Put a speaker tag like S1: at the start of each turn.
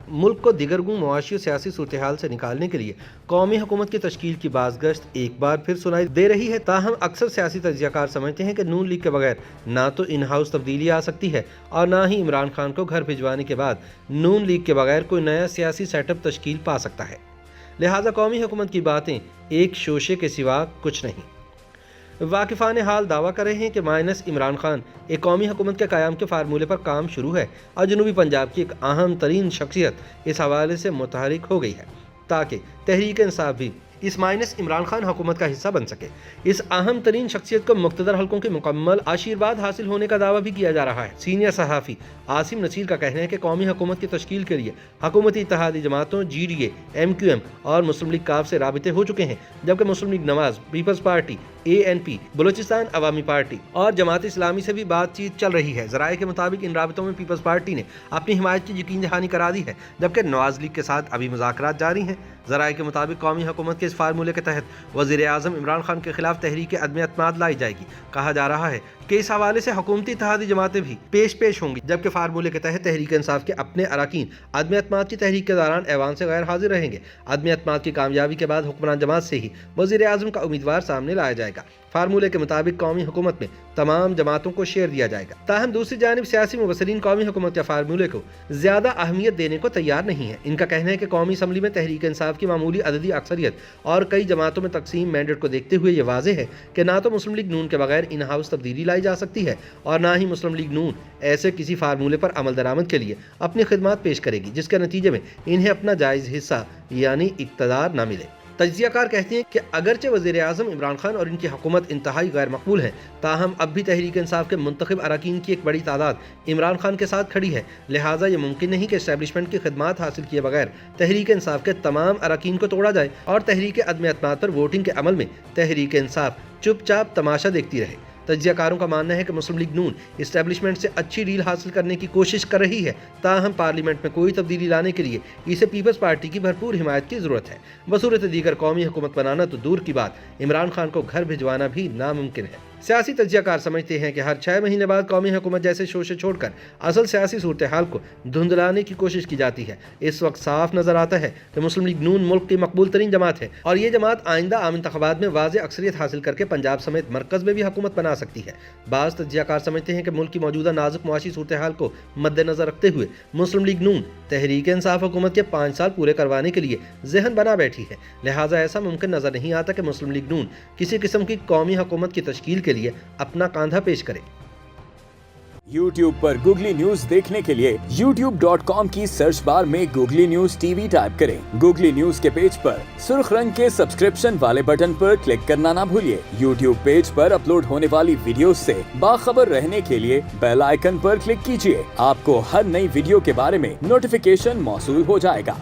S1: मुल्क को दिगरगुन मुआशी और सियासी सूरत-ए-हाल से निकालने के लिए कौमी हुकूमत की तश्कील की बाज़गश्त एक बार फिर सुनाई दे रही है। ताहम अक्सर सियासी तज्ज़ियाकार समझते हैं कि नून लीग के बगैर ना तो इन हाउस तब्दीली आ सकती है और ना ही इमरान खान को घर भिजवाने के बाद नून लीग के बगैर कोई नया सियासी सेटअप तश्कील पा सकता है। लिहाजा कौमी हुकूमत की बातें एक शोशे के सिवा कुछ नहीं। वाकिफ़ान हाल दावा कर रहे हैं कि माइनस इमरान खान एक कौमी हुकूमत के क़याम के फार्मूले पर काम शुरू है और जनूबी पंजाब की एक अहम तरीन शख्सियत इस हवाले से मुतहरिक हो गई है ताकि तहरीक इंसाफ भी इस माइनस इमरान खान हुकूमत का हिस्सा बन सके। इस अहम तरीन शख्सियत को मुक़्तदर हल्कों के मुकम्मल आशीर्वाद हासिल होने का दावा भी किया जा रहा है। सीनियर सहाफ़ी आसिम नसीर का कहना है कि कौमी हुकूमत की तश्कील के लिए हुकूमती इत्तेहादी जमातों GDA, MQM और मुस्लिम लीग काफ से राबिते हो चुके हैं, जबकि Muslim League Nawaz, Peoples Party, ANP, Balochistan Awami Party और जमात इस्लामी से भी बातचीत चल रही है। ज़राए के मुताबिक इन राबितों में पीपल्स पार्टी ने अपनी हिमायत की यकीन दहानी करा दी है, जबकि नवाज लीग के साथ अभी मुज़ाकरात जारी हैं। ज़राए के मुताबिक कौमी हुकूमत के इस फार्मूले के तहत वज़ीर आज़म इमरान खान के खिलाफ तहरीक अदम एतमाद लाई जाएगी। कहा जा रहा है कि इस हवाले से हुकूमती इत्तेहादी जमातें भी पेश होंगी, जबकि फार्मूले के तहत तहरीक इंसाफ के अपने अरकान अदम एतमाद की तहरीक के दौरान ऐवान से गैर हाजिर रहेंगे। अदम एतमाद की कामयाबी के बाद हुक्मरान जमात से ही वज़ीर आज़म का उम्मीदवार सामने लाया जाएगा। फार्मूले के मुताबिक कौमी हुकूमत में तमाम जमातों को शेयर दिया जाएगा। ताहम दूसरी जानिब सियासी मुबसरीन कौमी हुकूमत या फार्मूले को ज़्यादा अहमियत देने को तैयार नहीं है। इनका कहना है कि कौमी असम्बली में तहरीक इंसाफ की मामूली अददी अक्सरियत और कई जमातों में तकसीम मैंडेट को देखते हुए ये वाज़ेह है कि ना तो मुस्लिम लीग नून के बगैर इन हाउस तब्दीली लाई जा सकती है और ना ही मुस्लिम लीग नून ऐसे किसी फार्मूले पर अमल दरामद के लिए अपनी खिदमत पेश करेगी जिसके नतीजे में इन्हें अपना जायज़ हिस्सा यानी इक़्तिदार न मिले। तज्ज़ियाकार कहते हैं कि अगरचे वज़ीर आज़म इमरान खान और इनकी हुकूमत इंतहाई गैर मकबूल है, ताहम अब भी तहरीक इंसाफ के मुंतखब अरकान की एक बड़ी तादाद इमरान खान के साथ खड़ी है। लिहाजा ये मुमकिन नहीं कि इस्टेब्लिशमेंट की खिदमत हासिल किए बगैर तहरीक इंसाफ के तमाम अरकान को तोड़ा जाए और तहरीक अदम एतमाद पर वोटिंग के अमल में तहरीक इंसाफ चुपचाप तमाशा देखती रहे। तज्ज़ियाकारों का मानना है कि मुस्लिम लीग नून इस्टेब्लिशमेंट से अच्छी डील हासिल करने की कोशिश कर रही है, ताहम पार्लियामेंट में कोई तब्दीली लाने के लिए इसे पीपल्स पार्टी की भरपूर हिमायत की ज़रूरत है। बसूरत दीगर कौमी हुकूमत बनाना तो दूर की बात, इमरान खान को घर भिजवाना भी नामुमकिन है। सियासी तज्ज़ियाकार समझते हैं कि हर 6 महीने बाद कौमी हुकूमत जैसे शोशे छोड़कर असल सियासी सूरत-ए-हाल को धुंधलाने की कोशिश की जाती है। इस वक्त साफ नज़र आता है कि मुस्लिम लीग नून मुल्क की मकबूल तरीन जमात है और ये जमात आइंदा आम इंतखाबात में वाज़ेह अक्सरियत हासिल करके पंजाब समेत मरकज़ में भी हुकूमत बना सकती है। बाज़ तज्ज़ियाकार समझते हैं कि मुल्क की मौजूदा नाजुक मुआशी सूरत-ए-हाल को मद्देनज़र रखते हुए मुस्लिम लीग नून तहरीक इंसाफ हुकूमत के 5 साल पूरे करवाने के लिए ज़हन बना बैठी है। लिहाजा ऐसा मुमकिन नज़र नहीं आता कि मुस्लिम लीग नून किसी किस्म की कौमी हुकूमत की तश्कील के लिए अपना कांधा पेश करे।
S2: YouTube पर गूगली न्यूज देखने के लिए youtube.com की सर्च बार में गूगली न्यूज TV टाइप करें। गूगली न्यूज के पेज पर सुर्ख रंग के सब्सक्रिप्शन वाले बटन पर क्लिक करना ना भूलिए। YouTube पेज पर अपलोड होने वाली वीडियोस से बाखबर रहने के लिए बेल आइकन पर क्लिक कीजिए। आपको हर नई वीडियो के बारे में नोटिफिकेशन मौसूल हो जाएगा।